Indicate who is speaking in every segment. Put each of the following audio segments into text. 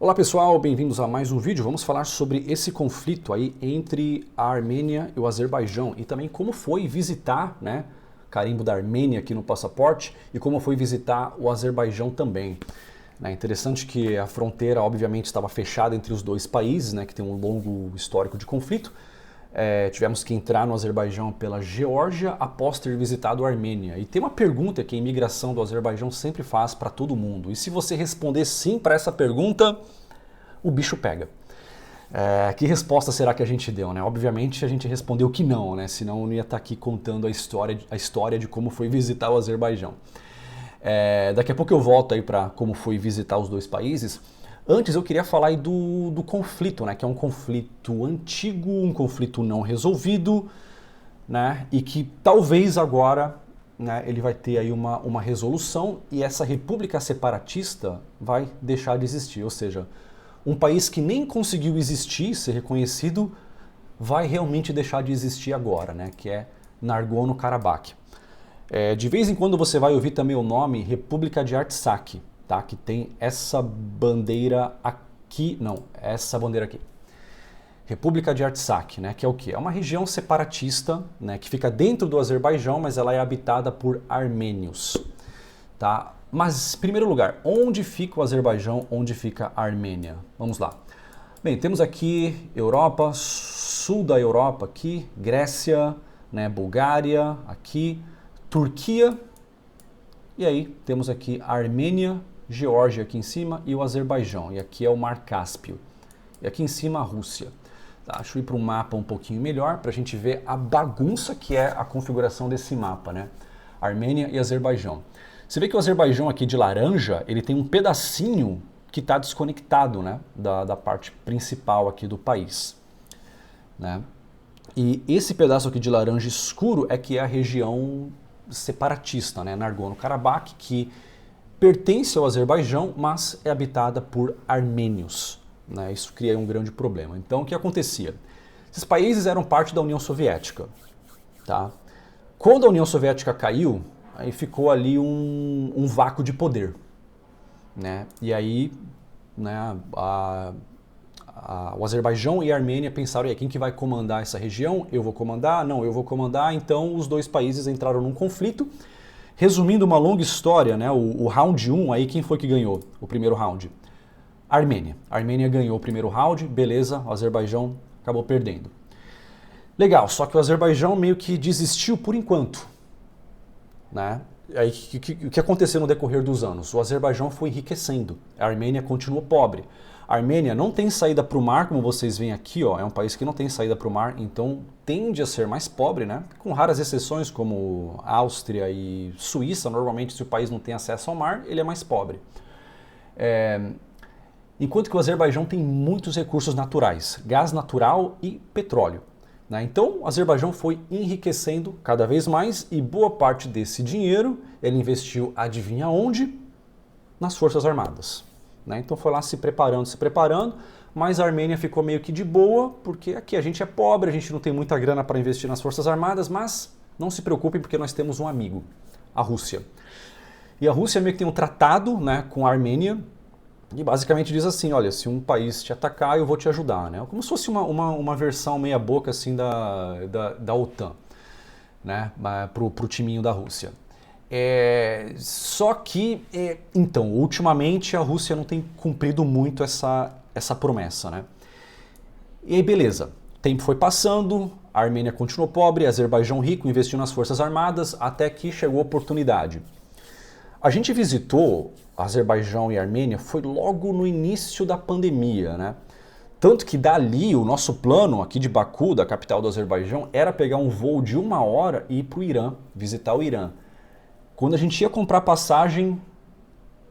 Speaker 1: Olá pessoal, bem-vindos a mais um vídeo. Vamos falar sobre esse conflito aí entre a Armênia e o Azerbaijão e também como foi visitar, né, carimbo da Armênia aqui no passaporte e como foi visitar o Azerbaijão também. É interessante que a fronteira obviamente estava fechada entre os dois países, né, que tem um longo histórico de conflito. Tivemos que entrar no Azerbaijão pela Geórgia após ter visitado a Armênia. E tem uma pergunta que a imigração do Azerbaijão sempre faz para todo mundo. E se você responder sim para essa pergunta, o bicho pega. Que resposta será que a gente deu, né? Obviamente a gente respondeu que não, né? Senão eu não ia estar aqui contando a história de como foi visitar o Azerbaijão. Daqui a pouco eu volto aí para como foi visitar os dois países. Antes eu queria falar aí do conflito, né? Que é um conflito antigo, um conflito não resolvido, né? E que talvez agora, né, ele vai ter aí uma resolução e essa república separatista vai deixar de existir. Ou seja, um país que nem conseguiu existir, ser reconhecido, vai realmente deixar de existir agora, né? Que é Nagorno-Karabakh. De vez em quando você vai ouvir também o nome República de Artsakh. Tá? Que tem essa bandeira aqui, não, essa bandeira aqui. República de Artsakh, né? Que é o quê? É uma região separatista, né? Que fica dentro do Azerbaijão, mas ela é habitada por armênios. Tá? Mas, em primeiro lugar, onde fica o Azerbaijão, onde fica a Armênia? Vamos lá. Bem, temos aqui Europa, sul da Europa aqui, Grécia, né? Bulgária, aqui, Turquia, e aí temos aqui a Armênia, Geórgia aqui em cima e o Azerbaijão. E aqui é o Mar Cáspio. E aqui em cima a Rússia. Tá, deixa eu ir para um mapa um pouquinho melhor para a gente ver a bagunça que é a configuração desse mapa, né? Armênia e Azerbaijão. Você vê que o Azerbaijão aqui de laranja, ele tem um pedacinho que está desconectado, né? Da parte principal aqui do país. Né? E esse pedaço aqui de laranja escuro é que é a região separatista, né? Nagorno-Karabakh, que pertence ao Azerbaijão, mas é habitada por armênios. Né? Isso cria um grande problema. Então, o que acontecia? Esses países eram parte da União Soviética. Tá? Quando a União Soviética caiu, aí ficou ali um vácuo de poder. Né? E aí, né, o Azerbaijão e a Armênia pensaram, e aí, quem que vai comandar essa região? Eu vou comandar? Não, eu vou comandar. Então, os dois países entraram num conflito. Resumindo uma longa história, né, o round 1, aí quem foi que ganhou o primeiro round? A Armênia. A Armênia ganhou o primeiro round, beleza, o Azerbaijão acabou perdendo. Legal, só que o Azerbaijão meio que desistiu por enquanto. Né? Aí, o que aconteceu no decorrer dos anos? O Azerbaijão foi enriquecendo, a Armênia continuou pobre. A Armênia não tem saída para o mar, como vocês veem aqui, ó, é um país que não tem saída para o mar, então tende a ser mais pobre, né? Com raras exceções como Áustria e Suíça, normalmente se o país não tem acesso ao mar, ele é mais pobre. Enquanto que o Azerbaijão tem muitos recursos naturais, gás natural e petróleo. Né? Então o Azerbaijão foi enriquecendo cada vez mais e boa parte desse dinheiro ele investiu, adivinha onde? Nas Forças Armadas. Né? Então foi lá se preparando, mas a Armênia ficou meio que de boa, porque aqui a gente é pobre, a gente não tem muita grana para investir nas Forças Armadas, mas não se preocupem porque nós temos um amigo, a Rússia. E a Rússia meio que tem um tratado, né, com a Armênia, e basicamente diz assim, olha, se um país te atacar, eu vou te ajudar. Né? Como se fosse uma versão meia boca assim, da OTAN, né, para o timinho da Rússia. Só que, então, ultimamente a Rússia não tem cumprido muito essa promessa, né? E aí, beleza, o tempo foi passando, a Armênia continuou pobre, Azerbaijão rico, investiu nas Forças Armadas, até que chegou a oportunidade. A gente visitou Azerbaijão e Armênia, foi logo no início da pandemia, né? Tanto que dali, o nosso plano aqui de Baku, da capital do Azerbaijão, era pegar um voo de 1 hora e ir para o Irã, visitar o Irã. Quando a gente ia comprar passagem,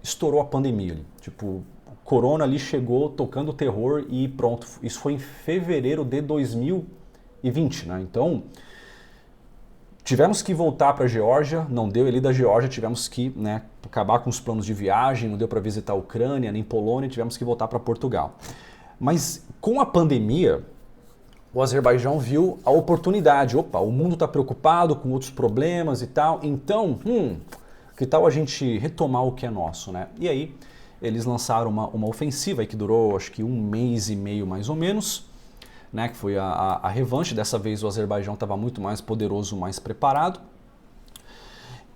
Speaker 1: estourou a pandemia ali. Tipo, o corona ali chegou tocando terror e pronto. Isso foi em fevereiro de 2020, né? Então, tivemos que voltar para a Geórgia, não deu ali da Geórgia, tivemos que, né, acabar com os planos de viagem, não deu para visitar a Ucrânia, nem Polônia, tivemos que voltar para Portugal. Mas com a pandemia, o Azerbaijão viu a oportunidade. Opa, o mundo está preocupado com outros problemas e tal, então, que tal a gente retomar o que é nosso, né? E aí eles lançaram uma ofensiva aí que durou acho que 1 mês e meio mais ou menos, né, que foi a revanche. Dessa vez o Azerbaijão estava muito mais poderoso, mais preparado.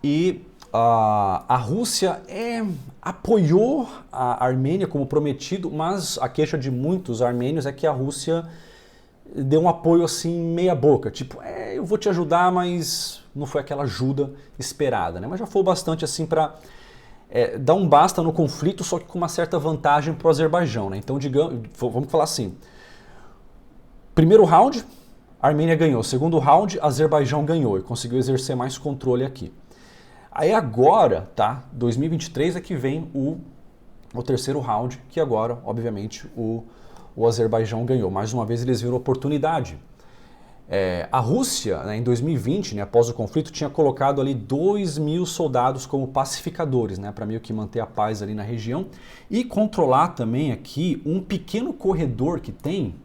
Speaker 1: E a Rússia apoiou a Armênia como prometido, mas a queixa de muitos armênios é que a Rússia deu um apoio assim meia boca, tipo, eu vou te ajudar, mas não foi aquela ajuda esperada, né? Mas já foi bastante assim para dar um basta no conflito, só que com uma certa vantagem para o Azerbaijão, né? Então, digamos, vamos falar assim, primeiro round, a Armênia ganhou, segundo round, Azerbaijão ganhou e conseguiu exercer mais controle aqui. Aí agora, tá, 2023 é que vem o terceiro round, que agora, obviamente, o Azerbaijão ganhou. Mais uma vez eles viram oportunidade. A Rússia, né, em 2020, né, após o conflito, tinha colocado ali 2.000 soldados como pacificadores, né, para meio que manter a paz ali na região e controlar também aqui um pequeno corredor que tem.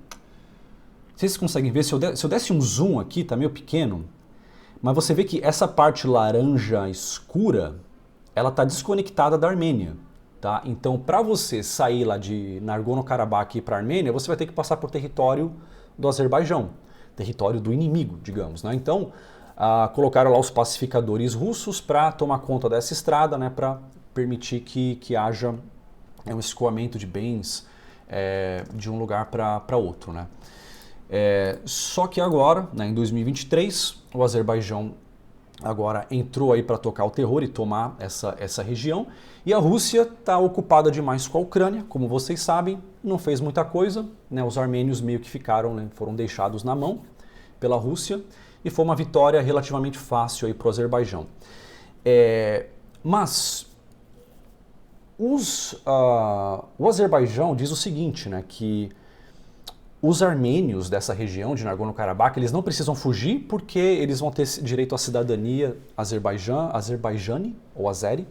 Speaker 1: Vocês conseguem ver, se eu desse um zoom aqui, tá meio pequeno, mas você vê que essa parte laranja escura, ela está desconectada da Armênia. Tá? Então, para você sair lá de Nagorno-Karabakh para a Armênia, você vai ter que passar por território do Azerbaijão, território do inimigo, digamos. Né? Então, colocaram lá os pacificadores russos para tomar conta dessa estrada, né, para permitir que haja um escoamento de bens de um lugar para outro. Né? Só que agora, né, em 2023, o Azerbaijão agora entrou aí para tocar o terror e tomar essa região, e a Rússia está ocupada demais com a Ucrânia, como vocês sabem, não fez muita coisa, né, os armênios meio que ficaram, né, foram deixados na mão pela Rússia, e foi uma vitória relativamente fácil aí para o Azerbaijão. Mas o Azerbaijão diz o seguinte, né, que os armênios dessa região de Nagorno-Karabakh, eles não precisam fugir porque eles vão ter direito à cidadania azerbaijane ou azeri,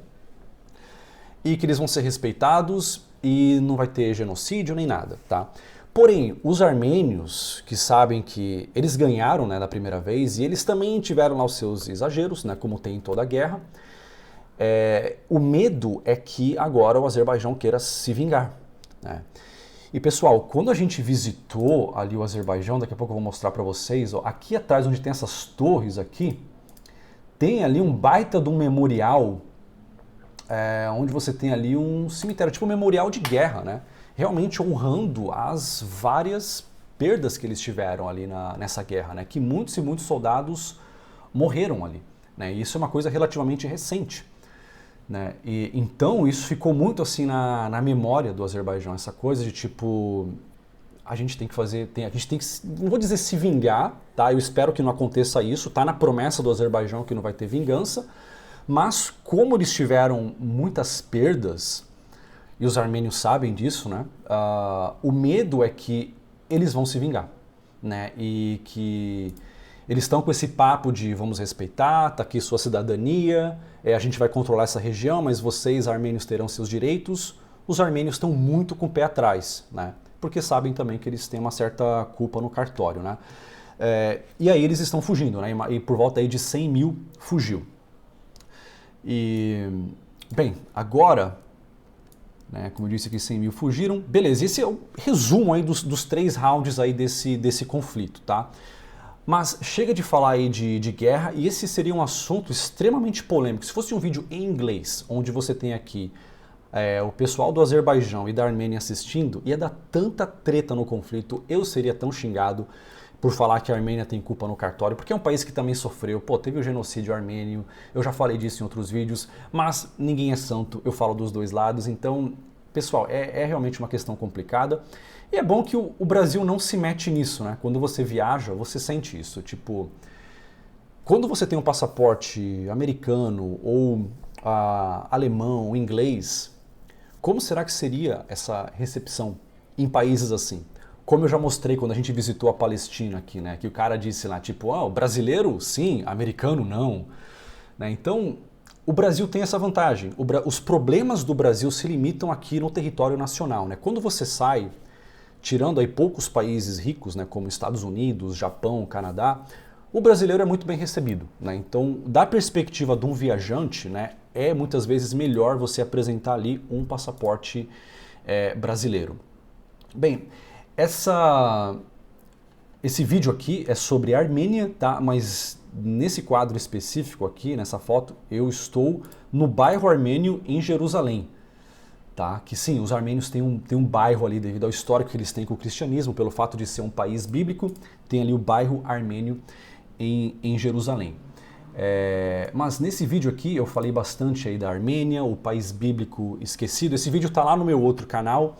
Speaker 1: e que eles vão ser respeitados e não vai ter genocídio nem nada, tá? Porém, os armênios que sabem que eles ganharam, né, da primeira vez, e eles também tiveram lá os seus exageros, né, como tem em toda a guerra, o medo é que agora o Azerbaijão queira se vingar, né? E pessoal, quando a gente visitou ali o Azerbaijão, daqui a pouco eu vou mostrar para vocês, ó, aqui atrás onde tem essas torres aqui, tem ali um baita de um memorial, onde você tem ali um cemitério, tipo um memorial de guerra, né? Realmente honrando as várias perdas que eles tiveram ali nessa guerra, né? Que muitos e muitos soldados morreram ali, né? E isso é uma coisa relativamente recente. Né? E, então isso ficou muito assim na memória do Azerbaijão, essa coisa de tipo, a gente tem que fazer, a gente tem que, não vou dizer se vingar, tá? Eu espero que não aconteça isso, tá na promessa do Azerbaijão que não vai ter vingança, mas como eles tiveram muitas perdas, e os armênios sabem disso, né? O medo é que eles vão se vingar, né? E que eles estão com esse papo de vamos respeitar, tá aqui sua cidadania, a gente vai controlar essa região, mas vocês, armênios, terão seus direitos. Os armênios estão muito com o pé atrás, né? Porque sabem também que eles têm uma certa culpa no cartório, né? E aí eles estão fugindo, né? E por volta aí de 100 mil fugiu. E, bem, agora, né, como eu disse aqui, 100 mil fugiram. Beleza, esse é o resumo aí dos 3 rounds aí desse conflito, tá? Mas chega de falar aí de guerra, e esse seria um assunto extremamente polêmico. Se fosse um vídeo em inglês, onde você tem aqui o pessoal do Azerbaijão e da Armênia assistindo, ia dar tanta treta no conflito, eu seria tão xingado por falar que a Armênia tem culpa no cartório, porque é um país que também sofreu, teve o genocídio armênio, eu já falei disso em outros vídeos, mas ninguém é santo, eu falo dos dois lados, então, pessoal, é realmente uma questão complicada. E é bom que o Brasil não se mete nisso, né? Quando você viaja, você sente isso. Tipo, quando você tem um passaporte americano ou alemão, inglês, como será que seria essa recepção em países assim? Como eu já mostrei quando a gente visitou a Palestina aqui, né? Que o cara disse lá, tipo, o brasileiro sim, americano não. Né? Então, o Brasil tem essa vantagem. Os problemas do Brasil se limitam aqui no território nacional, né? Quando você sai, tirando aí poucos países ricos, né, como Estados Unidos, Japão, Canadá, o brasileiro é muito bem recebido, né? Então, da perspectiva de um viajante, né, é muitas vezes melhor você apresentar ali um passaporte brasileiro. Bem, esse vídeo aqui é sobre a Armênia, tá? Mas nesse quadro específico aqui, nessa foto, eu estou no bairro armênio em Jerusalém. Tá? Que sim, os armênios têm um bairro ali devido ao histórico que eles têm com o cristianismo, pelo fato de ser um país bíblico, tem ali o bairro armênio em Jerusalém. Mas nesse vídeo aqui eu falei bastante aí da Armênia, o país bíblico esquecido. Esse vídeo está lá no meu outro canal.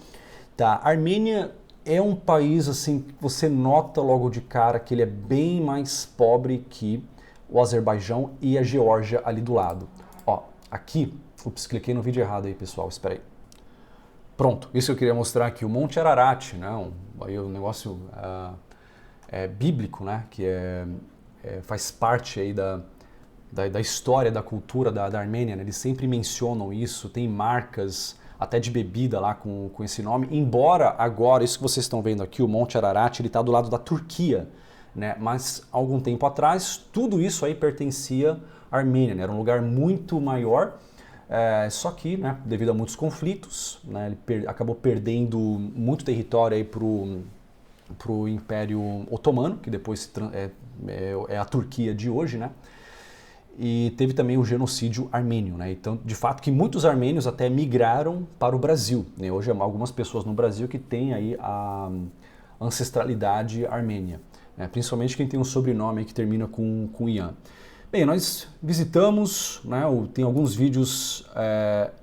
Speaker 1: Tá? A Armênia é um país assim que você nota logo de cara que ele é bem mais pobre que o Azerbaijão e a Geórgia ali do lado. Ó, aqui, ups, cliquei no vídeo errado aí, pessoal, espera aí. Pronto, isso eu queria mostrar aqui, o Monte Ararat, né? Aí o negócio bíblico, né? Que faz parte aí da história, da cultura da Armênia, né? Eles sempre mencionam isso, tem marcas até de bebida lá com esse nome, embora agora, isso que vocês estão vendo aqui, o Monte Ararat, ele está do lado da Turquia, né? Mas algum tempo atrás, tudo isso aí pertencia à Armênia, né? Era um lugar muito maior, só que, né, devido a muitos conflitos, né, ele acabou perdendo muito território aí para o Império Otomano, que depois é a Turquia de hoje, né? E teve também o genocídio armênio, né? Então, de fato, que muitos armênios até migraram para o Brasil, né? Hoje, algumas pessoas no Brasil que têm aí a ancestralidade armênia, né? Principalmente quem tem um sobrenome aí que termina com Ian. Bem, nós visitamos, né? Tem alguns vídeos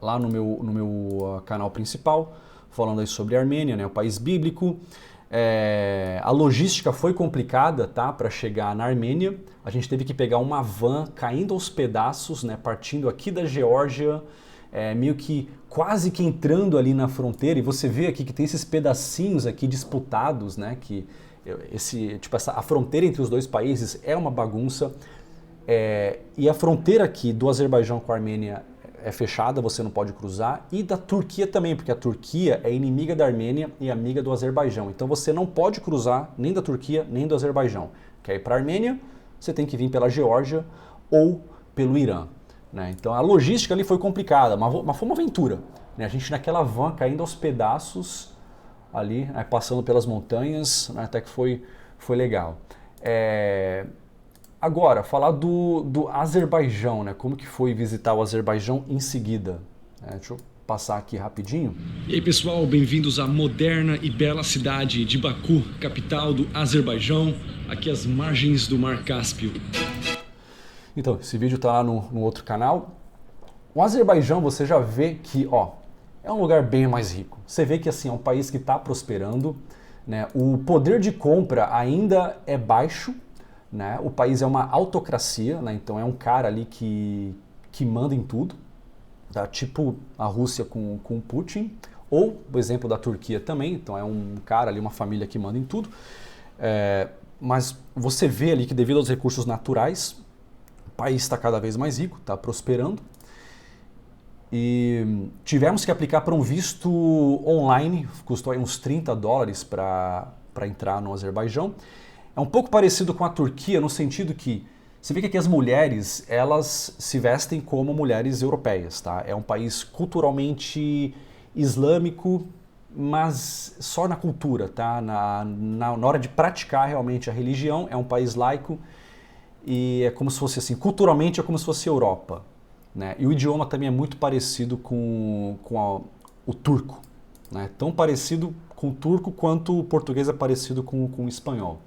Speaker 1: lá no meu canal principal, falando aí sobre a Armênia, né? O país bíblico. A logística foi complicada, tá, para chegar na Armênia. A gente teve que pegar uma van caindo aos pedaços, né, partindo aqui da Geórgia, meio que quase que entrando ali na fronteira. E você vê aqui que tem esses pedacinhos aqui disputados, né, que a fronteira entre os dois países é uma bagunça. E a fronteira aqui do Azerbaijão com a Armênia é fechada, você não pode cruzar, e da Turquia também, porque a Turquia é inimiga da Armênia e amiga do Azerbaijão. Então você não pode cruzar nem da Turquia nem do Azerbaijão. Quer ir para a Armênia, você tem que vir pela Geórgia ou pelo Irã, né? Então a logística ali foi complicada, mas foi uma aventura, né? A gente naquela van caindo aos pedaços ali, né, passando pelas montanhas, né, até que foi legal. Agora, falar do Azerbaijão, né? Como que foi visitar o Azerbaijão em seguida? Deixa eu passar aqui rapidinho.
Speaker 2: E aí, pessoal, bem-vindos à moderna e bela cidade de Baku, capital do Azerbaijão, aqui às margens do Mar Cáspio.
Speaker 1: Então, esse vídeo está lá no outro canal. O Azerbaijão, você já vê que, ó, é um lugar bem mais rico. Você vê que, assim, é um país que está prosperando, né? O poder de compra ainda é baixo, né? O país é uma autocracia, né? Então é um cara ali que manda em tudo, tá? Tipo a Rússia com Putin, ou o exemplo da Turquia também, então é um cara ali, uma família que manda em tudo. Mas você vê ali que devido aos recursos naturais, o país está cada vez mais rico, está prosperando. E tivemos que aplicar para um visto online, custou aí uns $30 para entrar no Azerbaijão. É um pouco parecido com a Turquia no sentido que você vê que aqui as mulheres, elas se vestem como mulheres europeias, tá? É um país culturalmente islâmico, mas só na cultura, tá? Na hora de praticar realmente a religião, é um país laico e é como se fosse assim, culturalmente é como se fosse Europa, né? E o idioma também é muito parecido com o turco, né? Tão parecido com o turco quanto o português é parecido com o espanhol.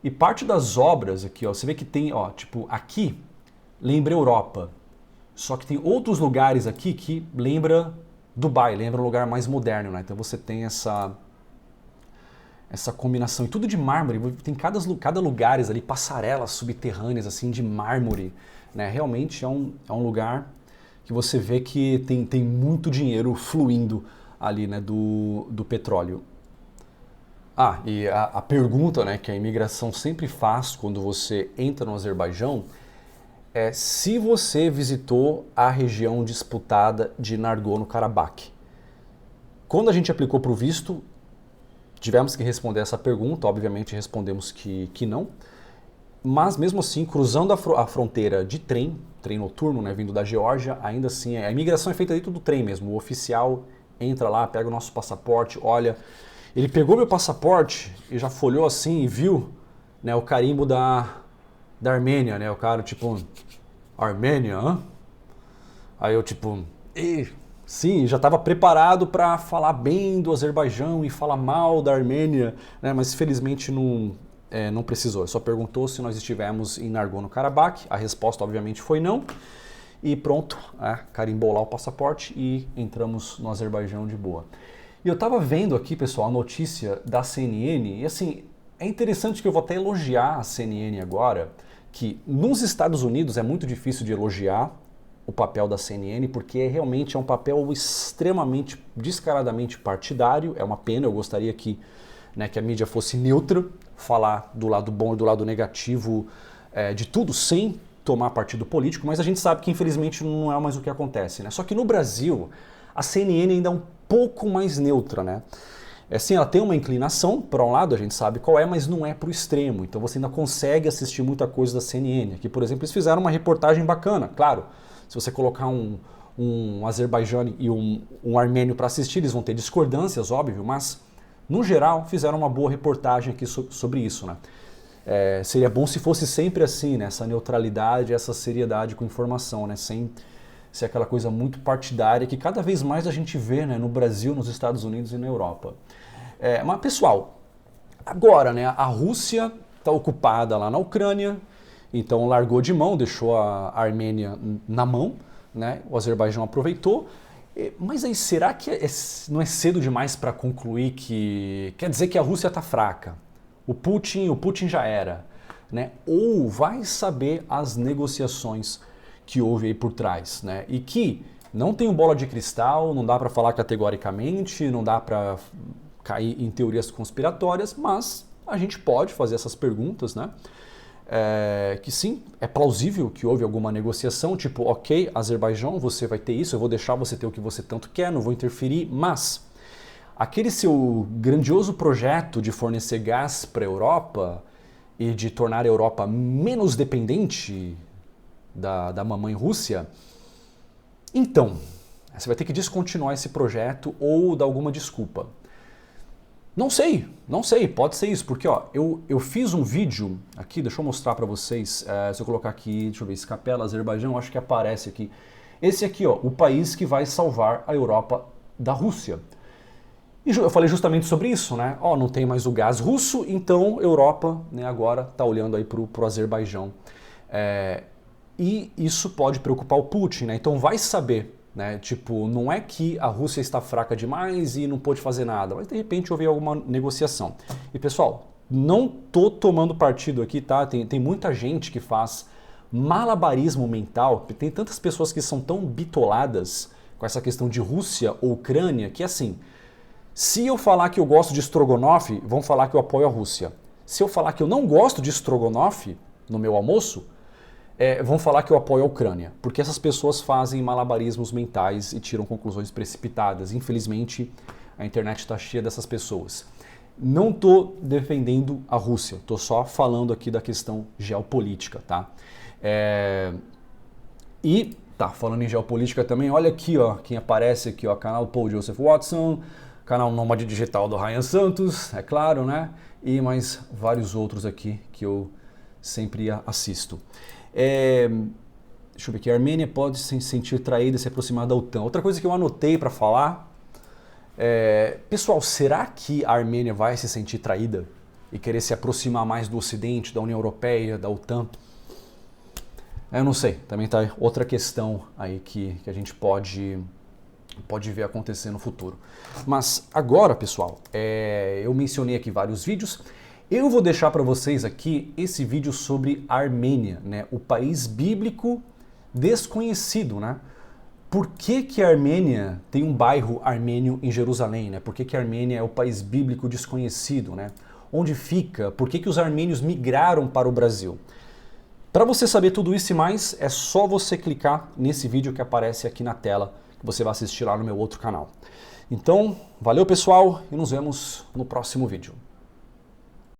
Speaker 1: E parte das obras aqui, ó, você vê que tem, ó, tipo, aqui lembra Europa, só que tem outros lugares aqui que lembra Dubai, lembra um lugar mais moderno, né? Então você tem essa combinação, e tudo de mármore, tem cada lugares ali, passarelas subterrâneas assim de mármore, né? Realmente é um lugar que você vê que tem muito dinheiro fluindo ali, né, do petróleo. E a pergunta, né, que a imigração sempre faz quando você entra no Azerbaijão é se você visitou a região disputada de Nagorno-Karabakh. Quando a gente aplicou para o visto, tivemos que responder essa pergunta, obviamente respondemos que não. Mas mesmo assim, cruzando a fronteira de trem noturno, né, vindo da Geórgia, ainda assim, a imigração é feita dentro do trem mesmo. O oficial entra lá, pega o nosso passaporte, olha. Ele pegou meu passaporte e já folhou assim e viu, né, o carimbo da Armênia, né? O cara, tipo, Armênia, hã? Aí eu, tipo, sim, já estava preparado para falar bem do Azerbaijão e falar mal da Armênia, né? Mas felizmente não precisou. Só perguntou se nós estivemos em Nagorno-Karabakh. A resposta, obviamente, foi não. E pronto, carimbou lá o passaporte e entramos no Azerbaijão de boa. E eu estava vendo aqui, pessoal, a notícia da CNN, e assim, é interessante que eu vou até elogiar a CNN agora, que nos Estados Unidos é muito difícil de elogiar o papel da CNN, porque realmente é um papel extremamente, descaradamente partidário. É uma pena, eu gostaria que a mídia fosse neutra, falar do lado bom e do lado negativo de tudo, sem tomar partido político, mas a gente sabe que infelizmente não é mais o que acontece, né? Só que no Brasil, a CNN ainda é um pouco mais neutra, né? Sim, ela tem uma inclinação para um lado, a gente sabe qual é, mas não é para o extremo. Então você ainda consegue assistir muita coisa da CNN. Aqui, por exemplo, eles fizeram uma reportagem bacana. Claro, se você colocar um azerbaijano e um armênio para assistir, eles vão ter discordâncias, óbvio, mas no geral fizeram uma boa reportagem aqui sobre isso, né? Seria bom se fosse sempre assim, né? Essa neutralidade, essa seriedade com informação, né? Sem ser aquela coisa muito partidária que cada vez mais a gente vê, né, no Brasil, nos Estados Unidos e na Europa. Mas, pessoal, agora, né, a Rússia está ocupada lá na Ucrânia, então largou de mão, deixou a Armênia na mão, né, o Azerbaijão aproveitou. Mas aí, será que não é cedo demais para concluir que quer dizer que a Rússia está fraca? O Putin já era, né? Ou vai saber as negociações que houve aí por trás, né? E que não tem bola de cristal, não dá para falar categoricamente, não dá para cair em teorias conspiratórias, mas a gente pode fazer essas perguntas, né? Que sim, é plausível que houve alguma negociação, tipo, ok, Azerbaijão, você vai ter isso, eu vou deixar você ter o que você tanto quer, não vou interferir, mas aquele seu grandioso projeto de fornecer gás para a Europa e de tornar a Europa menos dependente da mamãe Rússia, então, você vai ter que descontinuar esse projeto ou dar alguma desculpa. Não sei, pode ser isso, porque ó, eu fiz um vídeo aqui, deixa eu mostrar para vocês, se eu colocar aqui, deixa eu ver, Escapela, Azerbaijão, acho que aparece aqui. Esse aqui, ó, o país que vai salvar a Europa da Rússia. E eu falei justamente sobre isso, né? Ó, não tem mais o gás russo, então a Europa, né, agora está olhando aí pro Azerbaijão. E isso pode preocupar o Putin, né? Então vai saber, né? Tipo, não é que a Rússia está fraca demais e não pode fazer nada, mas de repente houve alguma negociação. E pessoal, não tô tomando partido aqui, tá? Tem muita gente que faz malabarismo mental, tem tantas pessoas que são tão bitoladas com essa questão de Rússia ou Ucrânia, que assim, se eu falar que eu gosto de Strogonoff, vão falar que eu apoio a Rússia. Se eu falar que eu não gosto de Strogonoff no meu almoço, vão falar que eu apoio a Ucrânia, porque essas pessoas fazem malabarismos mentais e tiram conclusões precipitadas. Infelizmente, a internet está cheia dessas pessoas. Não estou defendendo a Rússia, estou só falando aqui da questão geopolítica, tá? E, falando em geopolítica também, olha aqui, ó, quem aparece aqui, ó, canal Paul Joseph Watson, canal Nômade Digital do Ryan Santos, é claro, né? E mais vários outros aqui que eu sempre assisto. Deixa eu ver aqui, a Armênia pode se sentir traída e se aproximar da OTAN. Outra coisa que eu anotei para falar, pessoal, será que a Armênia vai se sentir traída e querer se aproximar mais do Ocidente, da União Europeia, da OTAN? Eu não sei, também tá outra questão aí que a gente pode ver acontecer no futuro. Mas agora, pessoal, eu mencionei aqui vários vídeos. Eu vou deixar para vocês aqui esse vídeo sobre a Armênia, né? O país bíblico desconhecido, né? Por que a Armênia tem um bairro armênio em Jerusalém, né? Por que a Armênia é o país bíblico desconhecido, né? Onde fica? Por que os armênios migraram para o Brasil? Para você saber tudo isso e mais, é só você clicar nesse vídeo que aparece aqui na tela, que você vai assistir lá no meu outro canal. Então, valeu pessoal e nos vemos no próximo vídeo.